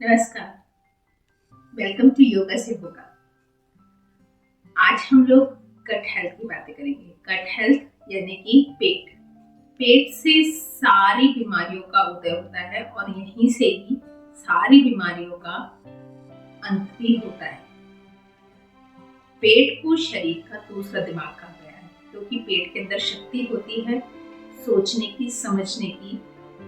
नमस्कार। Welcome to yoga से होगा। आज हम लोग गट हेल्थ की बातें करेंगे। गट हेल्थ यानी कि पेट से सारी बीमारियों का उदय होता है और यहीं से ही सारी बीमारियों का अंत भी होता है। पेट को शरीर का दूसरा दिमाग कहा गया है, क्योंकि पेट के अंदर शक्ति होती है सोचने की, समझने की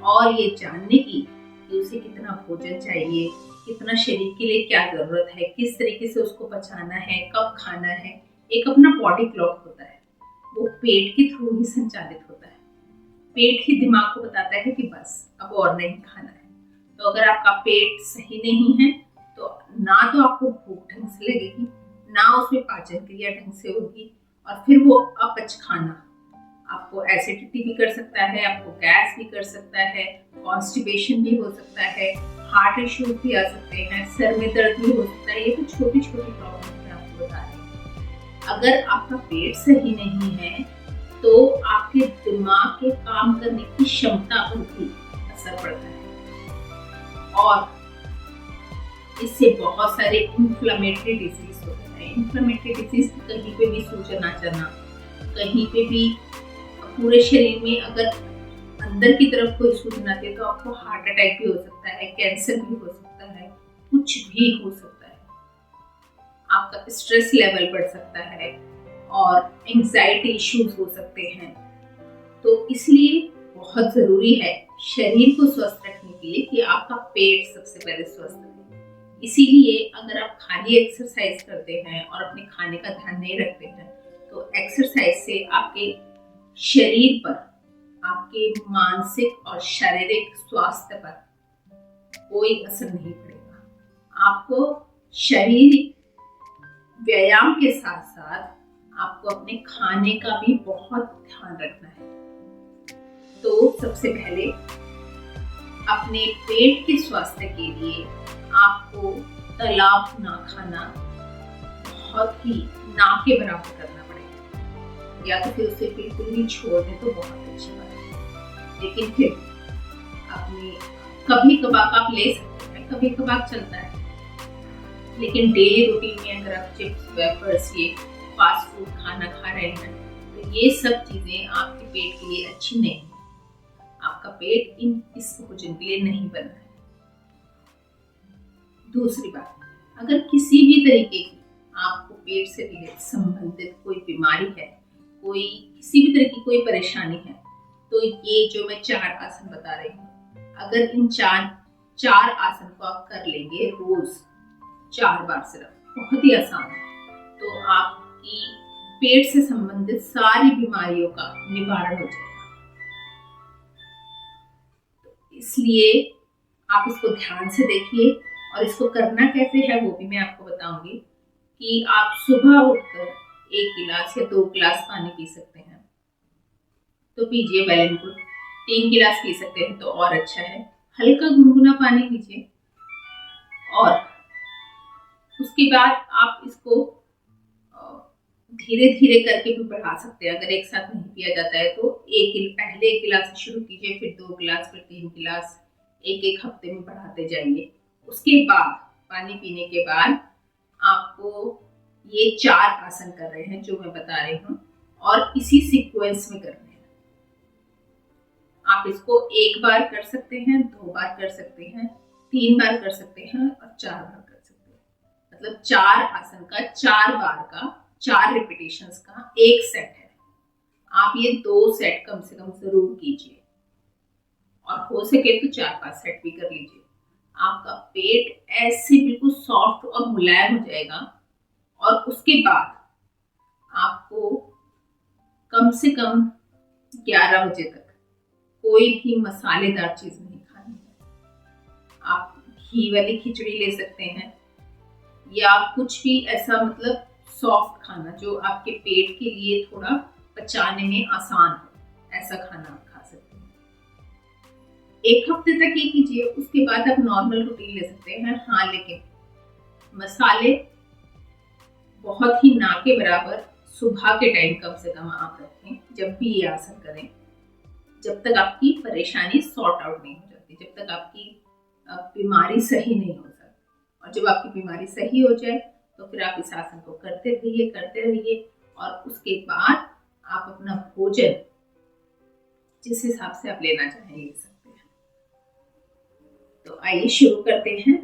और ये जानने की कि उसे कितना भोजन चाहिए, कितना शरीर के लिए क्या जरूरत है, किस तरीके से उसको पचाना है, कब खाना है। एक अपना बॉडी क्लॉक होता है, वो पेट के थ्रू ही संचालित होता है। पेट ही दिमाग को बताता है कि बस अब और नहीं खाना है। तो अगर आपका पेट सही नहीं है तो ना तो आपको भूख ढंग से लगेगी, ना उसमें पाचन क्रिया ढंग से होगी, और फिर वो अपच खाना आपको एसिडिटी भी कर सकता है, आपको गैस भी कर सकता है, कॉन्स्टिपेशन भी हो सकता है, हार्ट इश्यूज भी आ सकते हैं, सर में दर्द भी हो सकता है। ये तो छोटी छोटी प्रॉब्लम मैं आपको बता रही हूँ। अगर आपका पेट सही नहीं है तो आपके दिमाग के काम करने की क्षमता पर भी असर पड़ता है और इससे बहुत सारे इन्फ्लेमेटरी डिजीज होते हैं। इन्फ्लेमेटरी डिजीज कहीं पे भी सूजन आ जाना, कहीं पे भी पूरे शरीर में अगर अंदर की तरफ कोई सूजन आती है तो आपको हार्ट अटैक भी हो सकता है, कैंसर भी हो सकता है, कुछ भी हो सकता है। आपका स्ट्रेस लेवल बढ़ सकता है और एंजाइटी इश्यूज हो सकते हैं। तो इसलिए बहुत जरूरी है शरीर को स्वस्थ रखने के लिए कि आपका पेट सबसे पहले स्वस्थ रहे। इसीलिए अगर आप खाली एक्सरसाइज करते हैं और अपने खाने का ध्यान नहीं रखते हैं तो एक्सरसाइज से आपके शरीर पर, आपके मानसिक और शारीरिक स्वास्थ्य पर कोई असर नहीं पड़ेगा। आपको शारीरिक व्यायाम के साथ साथ आपको अपने खाने का भी बहुत ध्यान रखना है। तो सबसे पहले अपने पेट के स्वास्थ्य के लिए आपको तला भुना खाना बहुत ही ना के बराबर करना पड़ेगा, या तो फिर उसे बिल्कुल ही छोड़ दें तो बहुत अच्छी बात है। लेकिन फिर अपने कभी कभार आप ले सकते हैं, कभी कभार चलता है, लेकिन डेली रूटीन में अगर आप चिप्स, वेफर्स, ये फास्ट फूड खाना खा रहे हैं तो ये सब चीजें आपके पेट के लिए अच्छी नहीं है। आपका पेट इस भोजन के लिए नहीं बना है। दूसरी बात, अगर किसी भी तरीके की आपको पेट से संबंधित कोई बीमारी है, कोई किसी भी तरह की कोई परेशानी है, तो ये जो मैं 4 आसन बता रही हूँ, अगर इन चार आसन को आप कर लेंगे रोज 4 बार, सिर्फ बहुत ही आसान है, तो आपकी पेट से संबंधित सारी बीमारियों का निवारण हो जाएगा। इसलिए आप इसको ध्यान से देखिए, और इसको करना कैसे है वो भी मैं आपको बताऊंगी। कि आप सुबह उठकर 1 गिलास या 2 गिलास पानी पी सकते हैं तो पीजिए, वेल एंड गुड। 3 गिलास पी सकते हैं तो और अच्छा है। हल्का गुनगुना पानी पीजिए और उसके बाद आप इसको धीरे धीरे करके भी बढ़ा सकते हैं। अगर एक साथ नहीं पिया जाता है तो पहले 1 गिलास से शुरू कीजिए, फिर 2 गिलास, फिर 3 गिलास, एक हफ्ते में बढ़ाते जाइए। उसके बाद पानी पीने के बाद आपको ये 4 आसन कर रहे हैं जो मैं बता रही हूँ, और इसी सीक्वेंस में करने हैं। आप इसको 1 बार कर सकते हैं, 2 बार कर सकते हैं, 3 बार कर सकते हैं और 4 बार कर सकते हैं। मतलब 4 आसन का 4 बार का 4 रिपीटेशंस का 1 सेट है। आप ये 2 सेट कम से कम जरूर कीजिए, और हो सके तो 4-5 सेट भी कर लीजिए। आपका पेट ऐसे बिल्कुल सॉफ्ट और मुलायम हो जाएगा। और उसके बाद आपको कम से कम 11 बजे तक कोई भी मसालेदार चीज नहीं खानी है। आप घी वाली खिचड़ी ले सकते हैं, या कुछ भी ऐसा, मतलब सॉफ्ट खाना जो आपके पेट के लिए थोड़ा पचाने में आसान हो, ऐसा खाना आप खा सकते हैं। 1 हफ्ते तक ये कीजिए, उसके बाद आप नॉर्मल रूटीन ले सकते हैं। हाँ, लेकिन मसाले बहुत ही ना के बराबर सुबह के टाइम कम से कम आप रखें जब भी ये आसन करें, जब तक आपकी परेशानी सॉर्ट आउट नहीं हो जाती, जब तक आपकी बीमारी सही नहीं हो सकती। और जब आपकी बीमारी सही हो जाए तो फिर आप इस आसन को करते रहिए और उसके बाद आप अपना भोजन जिस हिसाब से आप लेना चाहें ले सकते हैं। तो आइए शुरू करते हैं।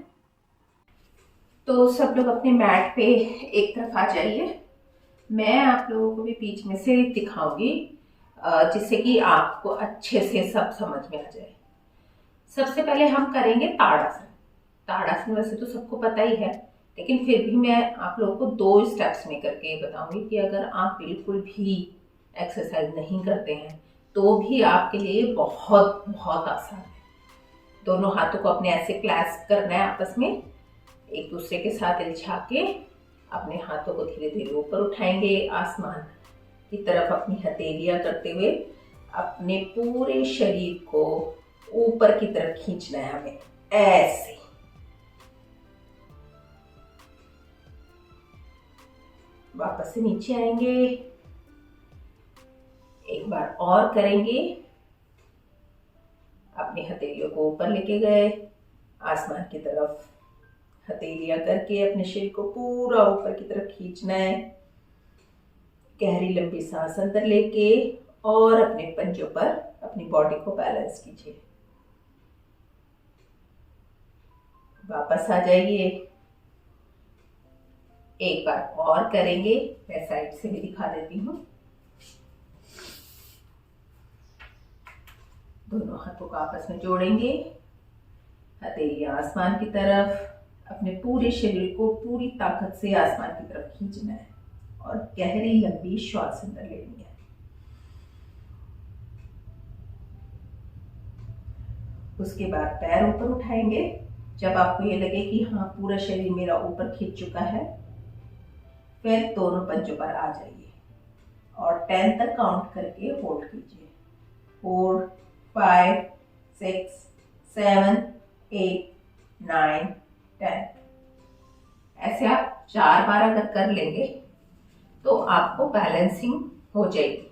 तो सब लोग अपने मैट पे एक तरफ आ जाइए। मैं आप लोगों को भी बीच में से दिखाऊंगी जिससे कि आपको अच्छे से सब समझ में आ जाए। सबसे पहले हम करेंगे ताड़ासन। ताड़ासन वैसे तो सबको पता ही है, लेकिन फिर भी मैं आप लोगों को 2 स्टेप्स में करके बताऊंगी कि अगर आप बिल्कुल भी एक्सरसाइज नहीं करते हैं तो भी आपके लिए बहुत बहुत आसान है। दोनों हाथों को अपने ऐसे क्लैस्प करना है आपस में, एक दूसरे के साथ इल्झा के अपने हाथों को धीरे धीरे ऊपर उठाएंगे, आसमान की तरफ अपनी हथेलियां करते हुए अपने पूरे शरीर को ऊपर की तरफ खींचना है हमें, ऐसे। वापस से नीचे आएंगे, एक बार और करेंगे। अपनी हथेलियों को ऊपर लेके गए, आसमान की तरफ हथेलियां करके अपने शरीर को पूरा ऊपर की तरफ खींचना है। गहरी लंबी सांस अंदर लेके और अपने पंजों पर अपनी बॉडी को बैलेंस कीजिए। वापस आ जाइए, एक बार और करेंगे। मैं साइड से भी दिखा देती हूँ। दोनों हाथों को आपस में जोड़ेंगे, हथेलियां आसमान की तरफ, अपने पूरे शरीर को पूरी ताकत से आसमान की तरफ खींचना है और गहरी लंबी श्वास अंदर लेनी है। उसके बाद पैर ऊपर उठाएंगे। जब आपको ये लगे कि हाँ पूरा शरीर मेरा ऊपर खींच चुका है, फिर दोनों पंजों पर आ जाइए और 10 तक काउंट करके होल्ड कीजिए। 4, 5, 6, 7, 8, 9, 10। ऐसे आप 4 बार अगर कर लेंगे तो आपको बैलेंसिंग हो जाएगी।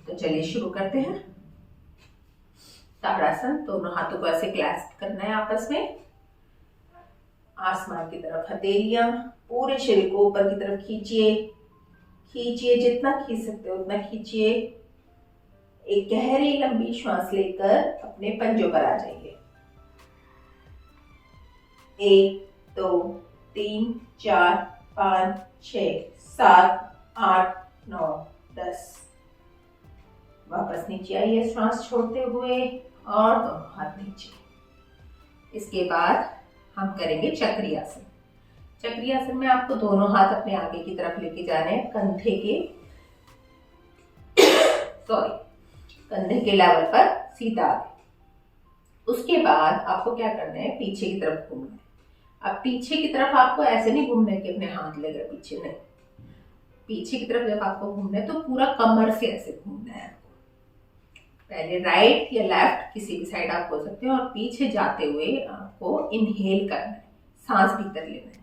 तो चलिए शुरू करते हैं। ताड़ासन, दोनों हाथों को ऐसे क्लैस्प करना है आपस में, आसमान की तरफ हथेलियां, पूरे शरीर को ऊपर की तरफ खींचिए। खींचिए, जितना खींच सकते हो उतना खींचिए। एक गहरी लंबी श्वास लेकर अपने पंजों पर आ जाइए। 1, 2, 3, 4, 5, 6, 7, 8, 9, 10। वापस नीचे आइए श्वास छोड़ते हुए और दोनों हाथ नीचे। इसके बाद हम करेंगे चक्री आसन। चक्री आसन में आपको दोनों हाथ अपने आगे की तरफ लेके जाने हैं, कंधे के लेवल पर सीधा आगे। उसके बाद आपको क्या करना है, पीछे की तरफ घूमना है। अब पीछे की तरफ आपको ऐसे नहीं घूमना है कि अपने हाथ ले गए पीछे, नहीं। पीछे की तरफ जब आपको घूमना है तो पूरा कमर से ऐसे घूमना है आपको। पहले राइट या लेफ्ट किसी भी साइड आप हो सकते हैं और पीछे जाते हुए आपको इनहेल करना है, सांस भीतर लेना है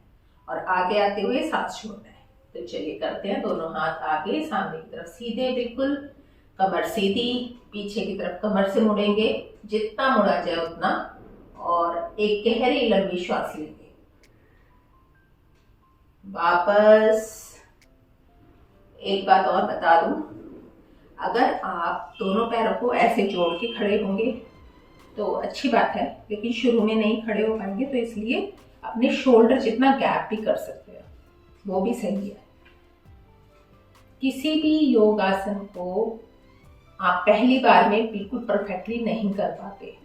और आगे आते हुए सांस छोड़ना है। तो चलिए करते हैं। दोनों हाथ आगे, सामने की तरफ सीधे, बिल्कुल कमर सीधी, पीछे की तरफ कमर से मुड़ेंगे, जितना मुड़ा जाए उतना, और एक गहरी लंबी श्वास लेंगे। वापस। एक बात और बता दूं, अगर आप दोनों पैरों को ऐसे जोड़ के खड़े होंगे तो अच्छी बात है, लेकिन शुरू में नहीं खड़े हो पाएंगे, तो इसलिए अपने शोल्डर जितना गैप भी कर सकते हैं, वो भी सही है। किसी भी योगासन को आप पहली बार में बिल्कुल परफेक्टली नहीं कर पाते,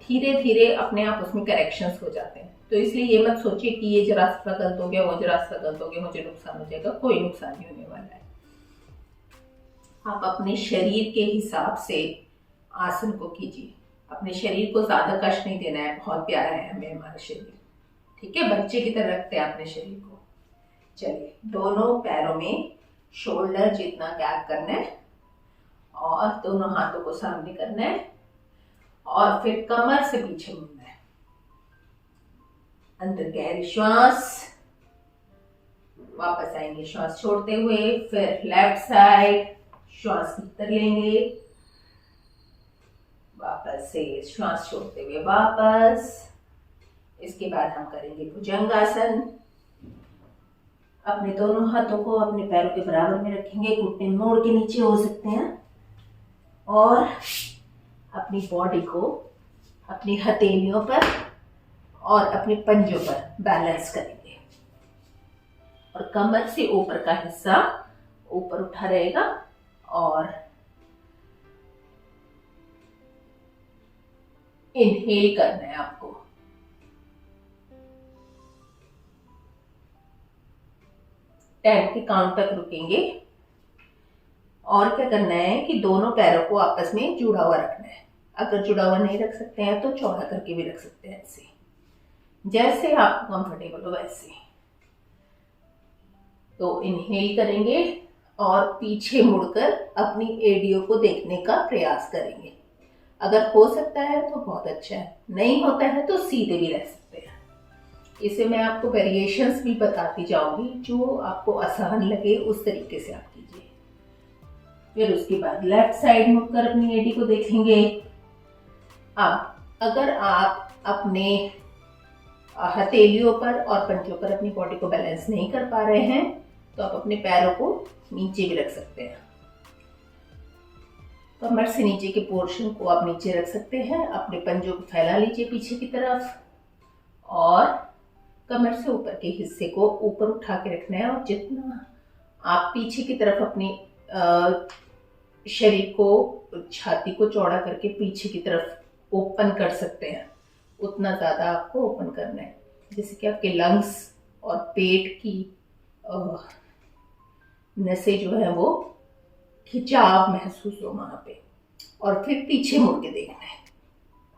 धीरे धीरे अपने आप उसमें करेक्शंस हो जाते हैं। तो इसलिए ये मत सोचिए कि ये जरा सा गलत हो गया, वो जरा सा गलत हो गया, मुझे नुकसान हो जाएगा। कोई नुकसान नहीं होने वाला है। आप अपने शरीर के हिसाब से आसन को कीजिए। अपने शरीर को ज्यादा कष्ट नहीं देना है। बहुत प्यारा है हमें हमारा शरीर, ठीक है, बच्चे की तरह रखते हैं अपने शरीर को। चलिए, दोनों पैरों में शोल्डर जितना गैप करना है और दोनों हाथों को सामने करना है और फिर कमर से पीछे मुड़ना है। अंदर गहरी श्वास, वापस आएंगे श्वास छोड़ते हुए, फिर लेफ्ट साइड श्वास भीतर लेंगे, ऊपर से श्वास छोड़ते हुए वापस। इसके बाद हम करेंगे भुजंगासन। अपने दोनों हाथों को अपने पैरों के बराबर में रखेंगे, घुटने मोड़ के नीचे हो सकते हैं, और अपनी बॉडी को अपनी हथेलियों पर और अपने पंजों पर बैलेंस करेंगे और कमर से ऊपर का हिस्सा ऊपर उठा रहेगा। और इनहेल करना है आपको। 10 के काउंट तक रुकेंगे। और क्या करना है कि दोनों पैरों को आपस में जुड़ा हुआ रखना है। अगर जुड़ा हुआ नहीं रख सकते हैं तो चौड़ा करके भी रख सकते हैं, ऐसे जैसे आपको कंफर्टेबल हो वैसे। तो इनहेल करेंगे और पीछे मुड़कर अपनी एडियो को देखने का प्रयास करेंगे। अगर हो सकता है तो बहुत अच्छा है, नहीं होता है तो सीधे भी रह सकते हैं। इसे मैं आपको वेरिएशंस भी बताती जाऊंगी, जो आपको आसान लगे उस तरीके से आप कीजिए। फिर उसके बाद लेफ्ट साइड मुड़कर अपनी एडी को देखेंगे। अब अगर आप अपने हथेलियों पर और पंजों पर अपनी बॉडी को बैलेंस नहीं कर पा रहे हैं तो आप अपने पैरों को नीचे भी रख सकते हैं। कमर से नीचे के पोर्शन को आप नीचे रख सकते हैं। अपने पंजों को फैला लीजिए पीछे की तरफ और कमर से ऊपर के हिस्से को ऊपर उठा के रखना है। और जितना आप पीछे की तरफ अपनी शरीर को, छाती को चौड़ा करके पीछे की तरफ ओपन कर सकते हैं, उतना ज़्यादा आपको ओपन करना है, जिससे कि आपके लंग्स और पेट की नसें जो है वो खिंचाव महसूस हो वहाँ पे। और फिर पीछे मुड़ के देखना है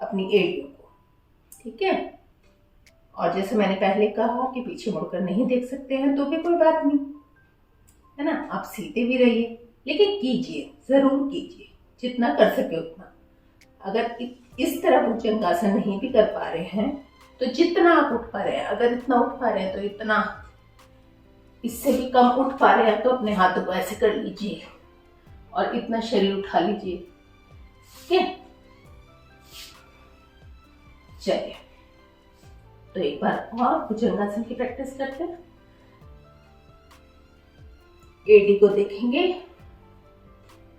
अपनी एड़ियों को, ठीक है। और जैसे मैंने पहले कहा कि पीछे मुड़कर नहीं देख सकते हैं तो भी कोई बात नहीं, है ना। आप सीधे भी रहिए, लेकिन कीजिए, जरूर कीजिए, जितना कर सके उतना। अगर इस तरह भुजंगासन नहीं भी कर पा रहे हैं तो जितना आप उठ पा रहे हैं, अगर इतना उठ पा रहे हैं तो इतना, इससे भी कम उठ पा रहे हैं तो अपने हाथों को ऐसे कर लीजिए और इतना शरीर उठा लीजिए, ठीक है। चलिए, तो एक बार और भुजंगासन की प्रैक्टिस करते हैं। एडी को देखेंगे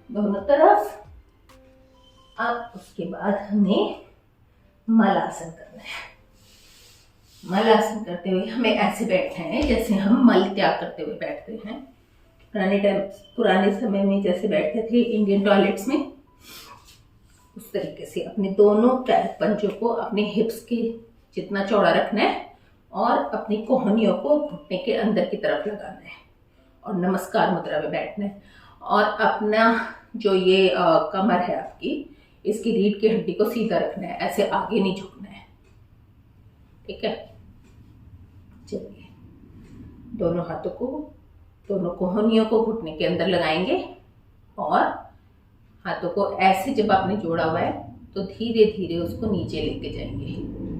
दोनों तरफ। अब उसके बाद हमें मलासन करना है। मलासन करते हुए हमें ऐसे बैठना है जैसे हम मल त्याग करते हुए बैठते हैं। पुराने समय में जैसे बैठते थे इंडियन टॉयलेट्स में, उस तरीके से अपने दोनों पंजों को अपने हिप्स के जितना चौड़ा रखना है और अपनी कोहनियों को घुटने के अंदर की तरफ लगाना है और नमस्कार मुद्रा में बैठना है। और अपना जो ये कमर है आपकी, इसकी रीढ़ की हड्डी को सीधा रखना है, ऐसे आगे नहीं झुकना है, ठीक है। चलिए, दोनों हाथों को, दोनों कोहनियों को घुटने के अंदर लगाएंगे और हाथों को ऐसे जब आपने जोड़ा हुआ है तो धीरे धीरे उसको नीचे लेके जाएंगे,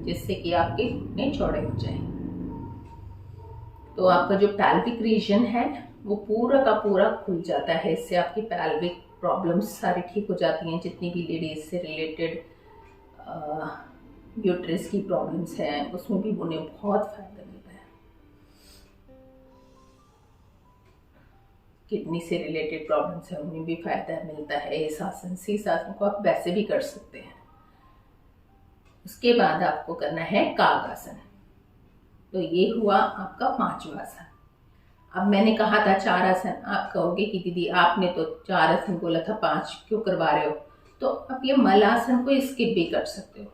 जिससे कि आपके घुटने चौड़े हो जाएं। तो आपका जो पैल्विक रीजन है वो पूरा का पूरा खुल जाता है। इससे आपकी पैल्विक प्रॉब्लम्स सारी ठीक हो जाती हैं। जितनी भी लेडीज से रिलेटेड यूट्रस की प्रॉब्लम्स हैं उसमें भी उन्हें बहुत फायदा मिलता है। किडनी से रिलेटेड प्रॉब्लम्स है उन्हें भी फायदा मिलता है इस आसन से। इस आसन को आप वैसे भी कर सकते हैं। उसके बाद आपको करना है कागासन। तो ये हुआ आपका 5वां आसन। अब मैंने कहा था 4 आसन, आप कहोगे कि दीदी आपने तो 4 आसन बोला था, 5 क्यों करवा रहे हो। तो आप ये मलासन को स्किप भी कर सकते हो,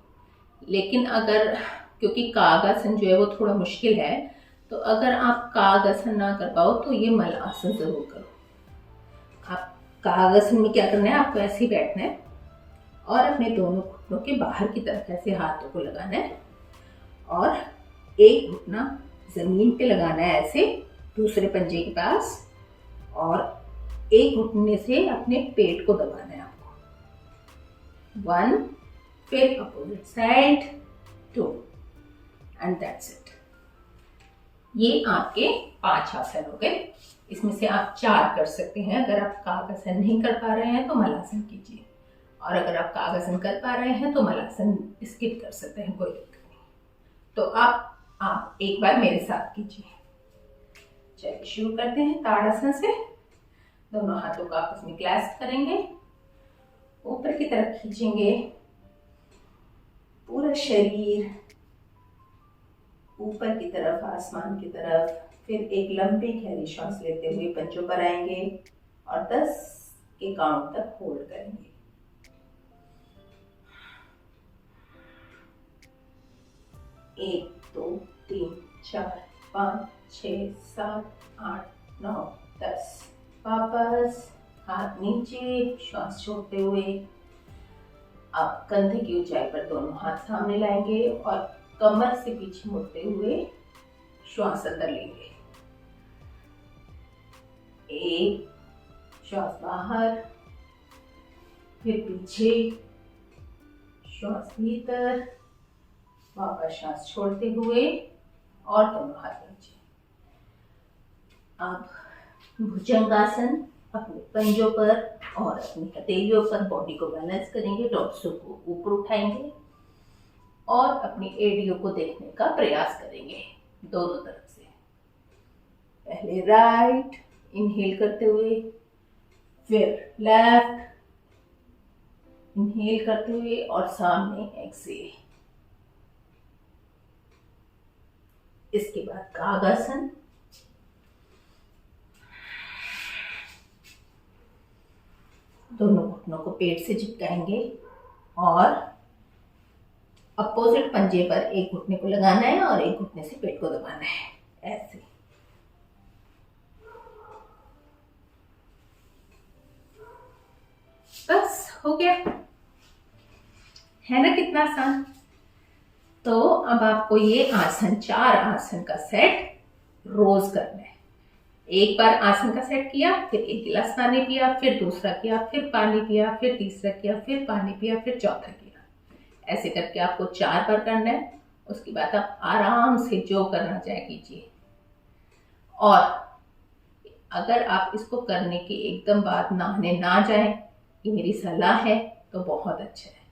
लेकिन अगर, क्योंकि कागासन जो है वो थोड़ा मुश्किल है, तो अगर आप कागासन ना कर पाओ तो ये मलासन जरूर करो। आप कागासन में क्या करना है, आपको ऐसे ही बैठना है और अपने दोनों घुटनों के बाहर की तरफ ऐसे हाथों को लगाना है और एक घुटना जमीन पे लगाना है ऐसे दूसरे पंजे के पास, और एक घुटने से अपने पेट को दबाना है आपको। 1, फिर opposite side 2 and that's it. ये आपके 5 आसन हो गए। इसमें से आप 4 कर सकते हैं। अगर आप कागासन नहीं कर पा रहे हैं तो मलासन कीजिए। और अगर आप कागासन कर पा रहे हैं तो मलासन स्किप कर सकते हैं, कोई दिक्कत नहीं। तो आप एक बार मेरे साथ कीजिए। चलिए शुरू करते हैं ताड़ासन से। दोनों हाथों को आपस में क्लैस्प करेंगे, ऊपर की तरफ खींचेंगे, पूरा शरीर ऊपर की तरफ, आसमान की तरफ। फिर एक लंबी गहरी सांस लेते हुए पंजों पर आएंगे और 10 के काउंट तक होल्ड करेंगे। 1 2 3 4 5 6 7 8 9 10। वापस हाथ नीचे, श्वास छोड़ते हुए आप कंधे की ऊंचाई पर दोनों हाथ सामने लाएंगे और कमर से पीछे मुड़ते हुए श्वास अंदर लेंगे। 1, श्वास बाहर, फिर पीछे, श्वास भीतर, वापस श्वास छोड़ते हुए और दोनों हाथ नीचे। अब भुजंगासन, अपने पंजों पर और अपनी हथेलियों पर बॉडी को बैलेंस करेंगे, टॉर्सो को ऊपर उठाएंगे और अपनी एड़ियों को देखने का प्रयास करेंगे दोनों तरफ से। पहले राइट इनहेल करते हुए, फिर लेफ्ट इनहेल करते हुए और सामने एक्सहेल। इसके बाद कागासन, दोनों घुटनों को पेट से चिपकाएंगे और अपोजिट पंजे पर एक घुटने को लगाना है और एक घुटने से पेट को दबाना है, ऐसे। बस हो गया, है ना कितना आसान। तो अब आपको ये आसन, 4 आसन का सेट रोज करना है। एक बार आसन का सेट किया, फिर एक गिलास पानी पिया, फिर दूसरा किया, फिर पानी पिया, फिर तीसरा किया, फिर पानी पिया, फिर चौथा किया। ऐसे करके आपको 4 बार करना है। उसके बाद आप आराम से जो करना चाहे कीजिए। और अगर आप इसको करने के एकदम बाद नहाने ना जाए, ये मेरी सलाह है, तो बहुत अच्छा है।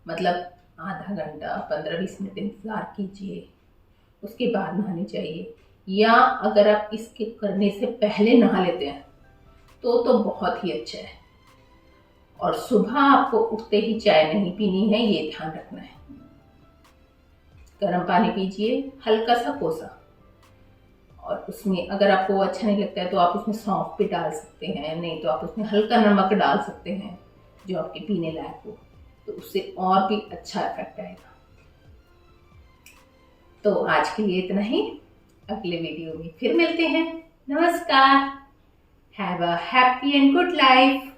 मतलब आधा घंटा 15-20 मिनट इंतजार कीजिए, उसके बाद नहानी चाहिए। या अगर आप इसके करने से पहले नहा लेते हैं तो बहुत ही अच्छा है। और सुबह आपको उठते ही चाय नहीं पीनी है, ये ध्यान रखना है। गर्म पानी पीजिए, हल्का सा कोसा, और उसमें अगर आपको अच्छा नहीं लगता है तो आप उसमें सौंफ भी डाल सकते हैं, नहीं तो आप उसमें हल्का नमक डाल सकते हैं जो आपके पीने लायक हो, तो उससे और भी अच्छा इफेक्ट आएगा। तो आज के लिए इतना ही, अगले वीडियो में फिर मिलते हैं। नमस्कार। Have a happy and good life.